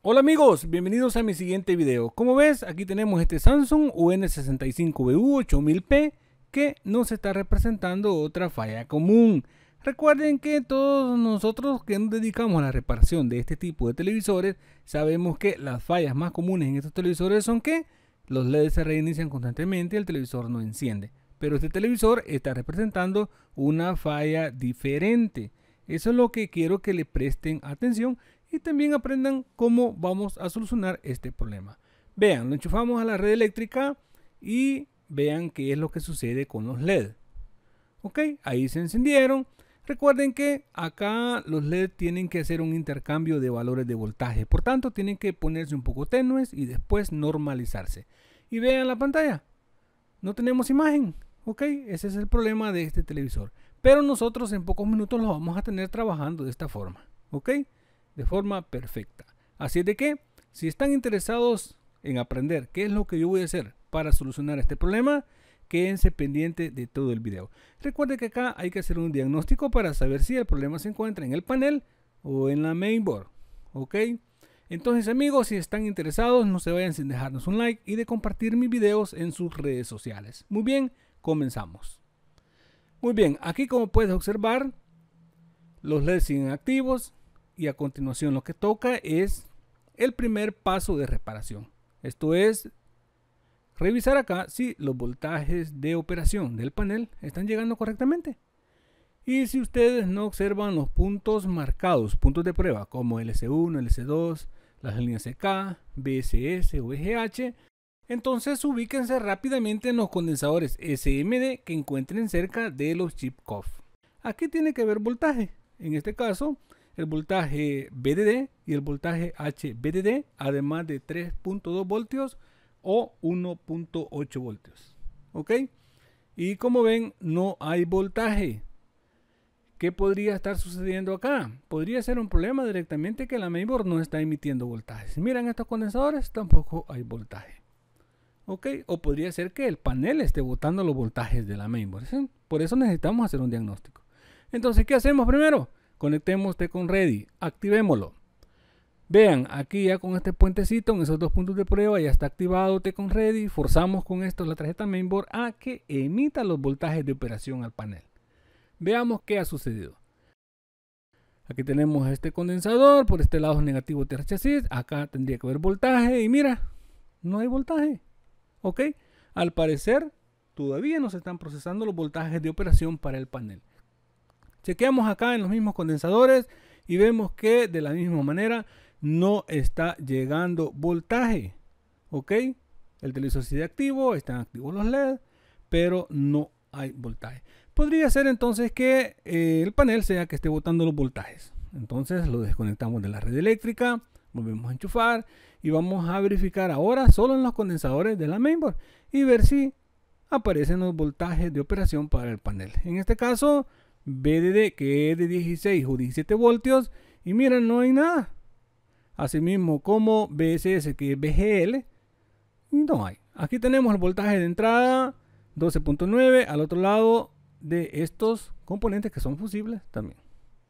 Hola amigos, bienvenidos a mi siguiente video. Como ves, aquí tenemos este Samsung UN65BU 8000P que nos está representando otra falla común. Recuerden que todos nosotros que nos dedicamos a la reparación de este tipo de televisores sabemos que las fallas más comunes en estos televisores son que los LEDs se reinician constantemente y el televisor no enciende. Pero este televisor está representando una falla diferente. Eso es lo que quiero que le presten atención y también aprendan cómo vamos a solucionar este problema. Vean, lo enchufamos a la red eléctrica y vean qué es lo que sucede con los LED. Ok, ahí se encendieron. Recuerden que acá los LED tienen que hacer un intercambio de valores de voltaje. Por tanto, tienen que ponerse un poco tenues y después normalizarse. Y vean la pantalla. No tenemos imagen. Ok, ese es el problema de este televisor. Pero nosotros en pocos minutos lo vamos a tener trabajando de esta forma. Ok, de forma perfecta. Así de que, si están interesados en aprender qué es lo que yo voy a hacer para solucionar este problema, quédense pendientes de todo el video. Recuerden que acá hay que hacer un diagnóstico para saber si el problema se encuentra en el panel o en la mainboard. Ok, entonces amigos, si están interesados, no se vayan sin dejarnos un like y de compartir mis videos en sus redes sociales. Muy bien, comenzamos. Muy bien, aquí como puedes observar, los LEDs siguen activos y a continuación lo que toca es el primer paso de reparación. Esto es revisar acá si los voltajes de operación del panel están llegando correctamente. Y si ustedes no observan los puntos marcados, puntos de prueba como LC1, LC2, las líneas CK, BSS o VGH, entonces ubíquense rápidamente en los condensadores SMD que encuentren cerca de los chip COF. Aquí tiene que haber voltaje, en este caso el voltaje VDD y el voltaje HVDD, además de 3.2 voltios o 1.8 voltios. ¿Ok? Y como ven, no hay voltaje. ¿Qué podría estar sucediendo acá? Podría ser un problema directamente que la mainboard no está emitiendo voltaje. Si miran estos condensadores, tampoco hay voltaje. ¿Ok? O podría ser que el panel esté botando los voltajes de la mainboard. ¿Sí? Por eso necesitamos hacer un diagnóstico. Entonces, ¿qué hacemos primero? Conectemos T-Con Ready, activémoslo. Vean, aquí ya con este puentecito, en esos dos puntos de prueba, ya está activado T-Con Ready. Forzamos con esto la tarjeta mainboard a que emita los voltajes de operación al panel. Veamos qué ha sucedido. Aquí tenemos este condensador, por este lado es negativo TR chasis, acá tendría que haber voltaje y mira, no hay voltaje. Ok, al parecer todavía no se están procesando los voltajes de operación para el panel. Chequeamos acá en los mismos condensadores y vemos que de la misma manera no está llegando voltaje. Ok, el televisor sigue activo, están activos los LED, pero no hay voltaje. Podría ser entonces que el panel sea que esté botando los voltajes. Entonces lo desconectamos de la red eléctrica, volvemos a enchufar y vamos a verificar ahora solo en los condensadores de la mainboard y ver si aparecen los voltajes de operación para el panel. En este caso, VDD que es de 16 o 17 voltios y miren, no hay nada. Asimismo como BSS que es VGL, no hay. Aquí tenemos el voltaje de entrada 12.9, al otro lado de estos componentes que son fusibles también.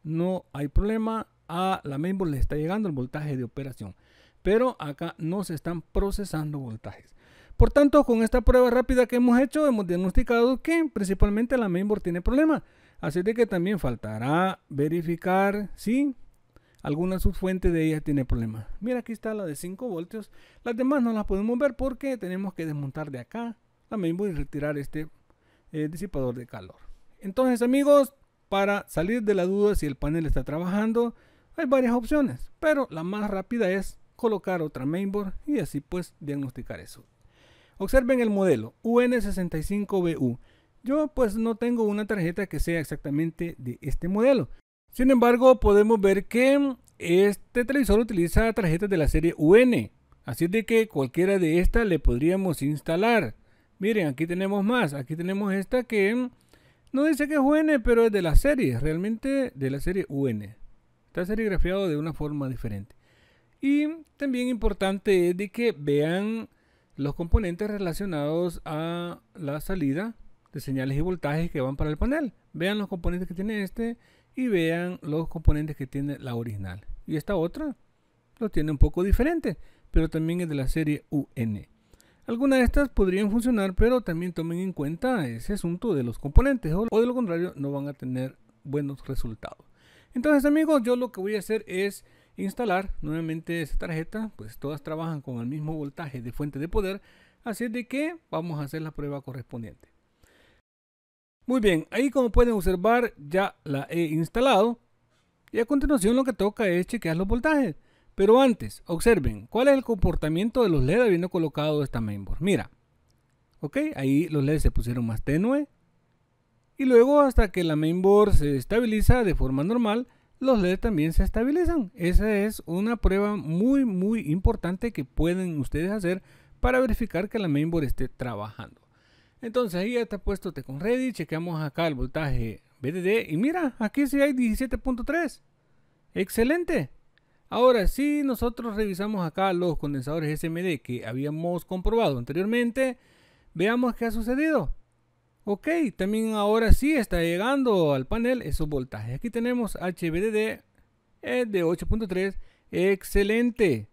No hay problema, a la mainboard le está llegando el voltaje de operación, pero acá no se están procesando voltajes. Por tanto, con esta prueba rápida que hemos hecho, hemos diagnosticado que principalmente la mainboard tiene problemas. Así de que también faltará verificar si alguna subfuente de ella tiene problemas. Mira, aquí está la de 5 voltios. Las demás no las podemos ver porque tenemos que desmontar de acá la mainboard y retirar este disipador de calor. Entonces amigos, para salir de la duda si el panel está trabajando, hay varias opciones, pero la más rápida es colocar otra mainboard y así pues diagnosticar eso. Observen el modelo UN65BU. Yo pues no tengo una tarjeta que sea exactamente de este modelo. Sin embargo, podemos ver que este televisor utiliza tarjetas de la serie UN. Así de que cualquiera de estas le podríamos instalar. Miren, aquí tenemos más. Aquí tenemos esta que no dice que es UN, pero es de la serie. Realmente de la serie UN. Está serigrafiado de una forma diferente. Y también importante es de que vean los componentes relacionados a la salida de señales y voltajes que van para el panel. Vean los componentes que tiene este y vean los componentes que tiene la original. Y esta otra lo tiene un poco diferente, pero también es de la serie UN. Algunas de estas podrían funcionar, pero también tomen en cuenta ese asunto de los componentes, o de lo contrario no van a tener buenos resultados. Entonces, amigos, yo lo que voy a hacer es instalar nuevamente esa tarjeta, pues todas trabajan con el mismo voltaje de fuente de poder, así de que vamos a hacer la prueba correspondiente. Muy bien, ahí como pueden observar ya la he instalado y a continuación lo que toca es chequear los voltajes. Pero antes, observen cuál es el comportamiento de los LED habiendo colocado esta mainboard. Mira, ok, ahí los LED se pusieron más tenue. Y luego hasta que la mainboard se estabiliza de forma normal, los LED también se estabilizan. Esa es una prueba muy importante que pueden ustedes hacer para verificar que la mainboard esté trabajando. Entonces ahí ya está puesto Tecon Ready, chequeamos acá el voltaje VDD y mira, aquí sí hay 17.3. Excelente. Ahora, si nosotros revisamos acá los condensadores SMD que habíamos comprobado anteriormente, veamos qué ha sucedido. Ok, también ahora sí está llegando al panel esos voltajes. Aquí tenemos HVDD de 8.3. Excelente.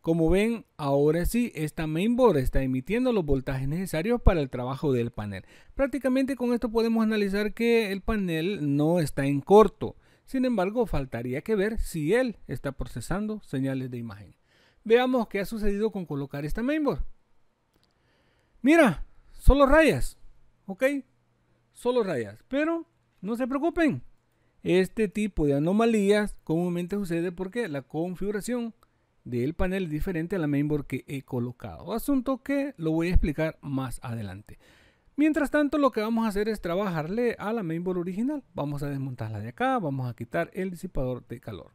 Como ven, ahora sí, esta mainboard está emitiendo los voltajes necesarios para el trabajo del panel. Prácticamente con esto podemos analizar que el panel no está en corto. Sin embargo, faltaría que ver si él está procesando señales de imagen. Veamos qué ha sucedido con colocar esta mainboard. Mira, solo rayas. Ok, solo rayas. Pero no se preocupen. Este tipo de anomalías comúnmente sucede porque la configuración del panel es diferente a la mainboard que he colocado. Asunto que lo voy a explicar más adelante. Mientras tanto, lo que vamos a hacer es trabajarle a la mainboard original. Vamos a desmontarla de acá, vamos a quitar el disipador de calor.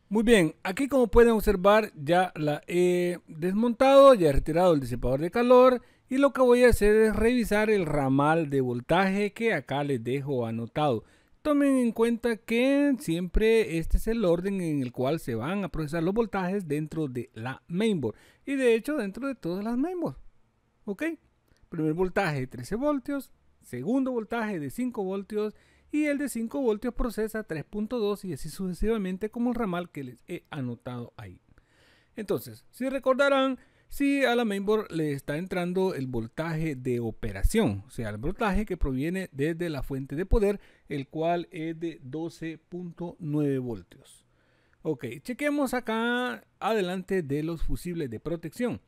Muy bien, aquí como pueden observar ya la he desmontado, ya he retirado el disipador de calor y lo que voy a hacer es revisar el ramal de voltaje que acá les dejo anotado. Tomen en cuenta que siempre este es el orden en el cual se van a procesar los voltajes dentro de la mainboard y de hecho dentro de todas las mainboards. ¿Ok? Primer voltaje de 13 voltios, segundo voltaje de 5 voltios y el de 5 voltios procesa 3.2 y así sucesivamente como el ramal que les he anotado ahí. Entonces, si recordarán, si a la mainboard le está entrando el voltaje de operación, o sea, el voltaje que proviene desde la fuente de poder, el cual es de 12.9 voltios. Ok, chequemos acá adelante de los fusibles de protección.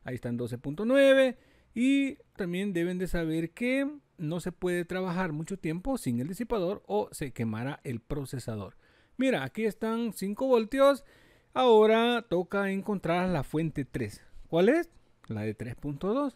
Ahí están 12.9. Y también deben de saber que no se puede trabajar mucho tiempo sin el disipador o se quemará el procesador. Mira, aquí están 5 voltios. Ahora toca encontrar la fuente 3. ¿Cuál es? La de 3.2.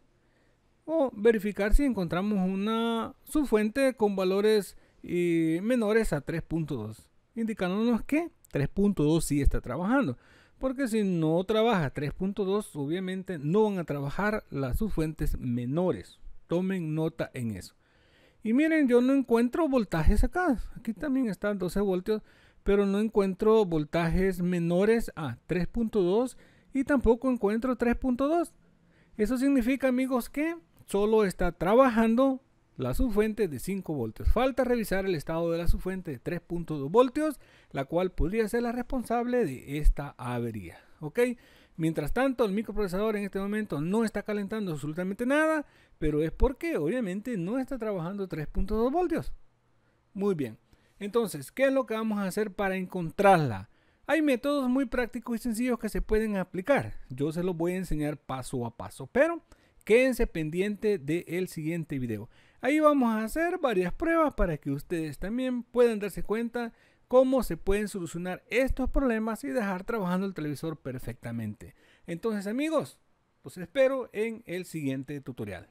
O verificar si encontramos una subfuente con valores menores a 3.2. Indicándonos que 3.2 sí está trabajando. Porque si no trabaja 3.2, obviamente no van a trabajar las subfuentes menores. Tomen nota en eso. Y miren, yo no encuentro voltajes acá. Aquí también están 12 voltios, pero no encuentro voltajes menores a 3.2 y tampoco encuentro 3.2. Eso significa, amigos, que solo está trabajando la subfuente de 5 voltios. Falta revisar el estado de la subfuente de 3.2 voltios, la cual podría ser la responsable de esta avería. ¿Ok? Mientras tanto, el microprocesador en este momento no está calentando absolutamente nada, pero es porque obviamente no está trabajando 3.2 voltios. Muy bien. Entonces, ¿qué es lo que vamos a hacer para encontrarla? Hay métodos muy prácticos y sencillos que se pueden aplicar. Yo se los voy a enseñar paso a paso, pero quédense pendiente del siguiente video. Ahí vamos a hacer varias pruebas para que ustedes también puedan darse cuenta cómo se pueden solucionar estos problemas y dejar trabajando el televisor perfectamente. Entonces, amigos, los espero en el siguiente tutorial.